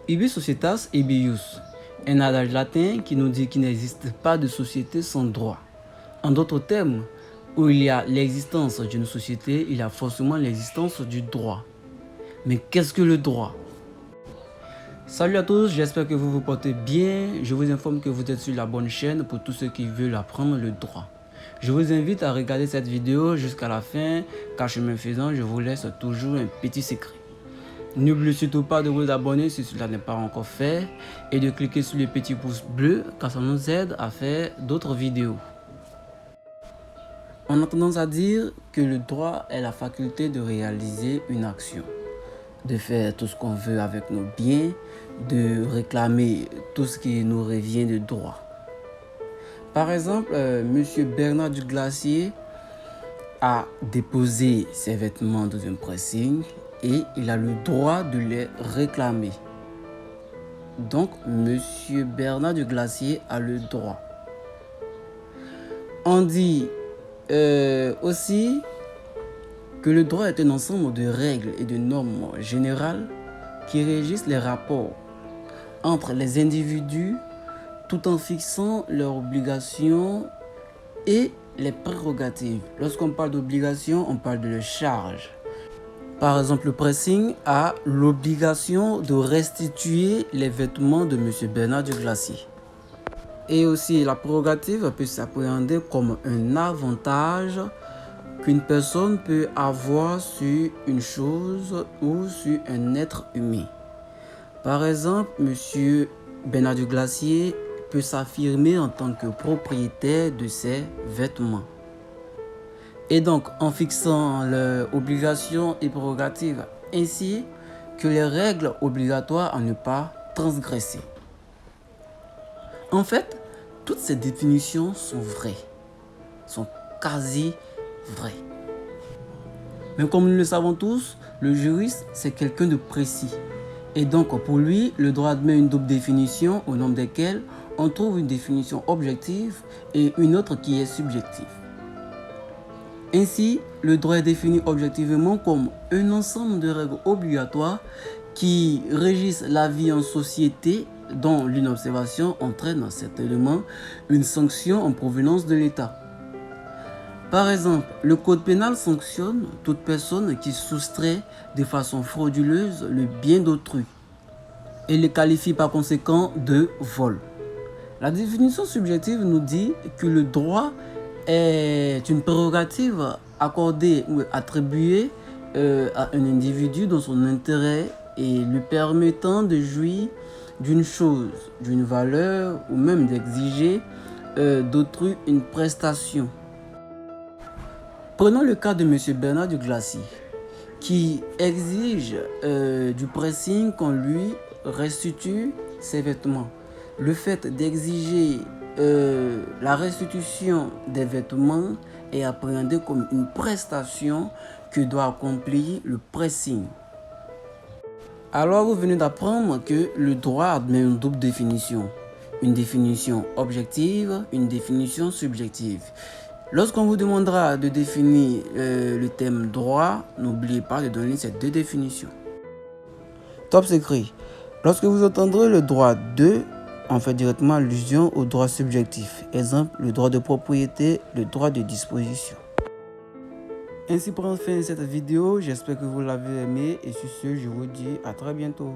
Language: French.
Ibi societas ibi ius, un adage latin qui nous dit qu'il n'existe pas de société sans droit. En d'autres termes, où il y a l'existence d'une société, il y a forcément l'existence du droit. Mais qu'est-ce que le droit? Salut à tous, j'espère que vous vous portez bien. Je vous informe que vous êtes sur la bonne chaîne pour tous ceux qui veulent apprendre le droit. Je vous invite à regarder cette vidéo jusqu'à la fin, car chemin faisant, je vous laisse toujours un petit secret. N'oubliez surtout pas de vous abonner si cela n'est pas encore fait et de cliquer sur le petit pouce bleu car ça nous aide à faire d'autres vidéos. On a tendance à dire que le droit est la faculté de réaliser une action, de faire tout ce qu'on veut avec nos biens, de réclamer tout ce qui nous revient de droit. Par exemple, M. Bernard du Glacier a déposé ses vêtements dans un pressing et il a le droit de les réclamer. Donc, M. Bernard du Glacier a le droit. On dit aussi que le droit est un ensemble de règles et de normes générales qui régissent les rapports entre les individus tout en fixant leurs obligations et les prérogatives. Lorsqu'on parle d'obligations, on parle de leurs charges. Par exemple, le pressing a l'obligation de restituer les vêtements de M. Bernard du Glacier. Et aussi, la prérogative peut s'appréhender comme un avantage qu'une personne peut avoir sur une chose ou sur un être humain. Par exemple, M. Bernard du Glacier peut s'affirmer en tant que propriétaire de ses vêtements. Et donc, en fixant les obligations et prérogatives ainsi que les règles obligatoires à ne pas transgresser. En fait, toutes ces définitions sont vraies, sont quasi vraies. Mais comme nous le savons tous, le juriste, c'est quelqu'un de précis. Et donc, pour lui, le droit admet une double définition au nombre desquelles on trouve une définition objective et une autre qui est subjective. Ainsi, le droit est défini objectivement comme un ensemble de règles obligatoires qui régissent la vie en société dont l'une observation entraîne certainement une sanction en provenance de l'État. Par exemple, le code pénal sanctionne toute personne qui soustrait de façon frauduleuse le bien d'autrui et le qualifie par conséquent de vol. La définition subjective nous dit que le droit est une prérogative accordée ou attribuée à un individu dans son intérêt et lui permettant de jouir d'une chose, d'une valeur ou même d'exiger d'autrui une prestation. Prenons le cas de M. Bernard du Glacier qui exige du pressing qu'on lui restitue ses vêtements. Le fait d'exiger la restitution des vêtements est appréhendé comme une prestation que doit accomplir le pressing. Alors vous venez d'apprendre que le droit admet une double définition. Une définition objective, une définition subjective. Lorsqu'on vous demandera de définir le terme droit, n'oubliez pas de donner ces deux définitions. Top secret. Lorsque vous entendrez le droit de, on fait directement allusion au droit subjectif. Exemple, le droit de propriété, le droit de disposition. Ainsi prend fin cette vidéo. J'espère que vous l'avez aimé et sur ce, je vous dis à très bientôt.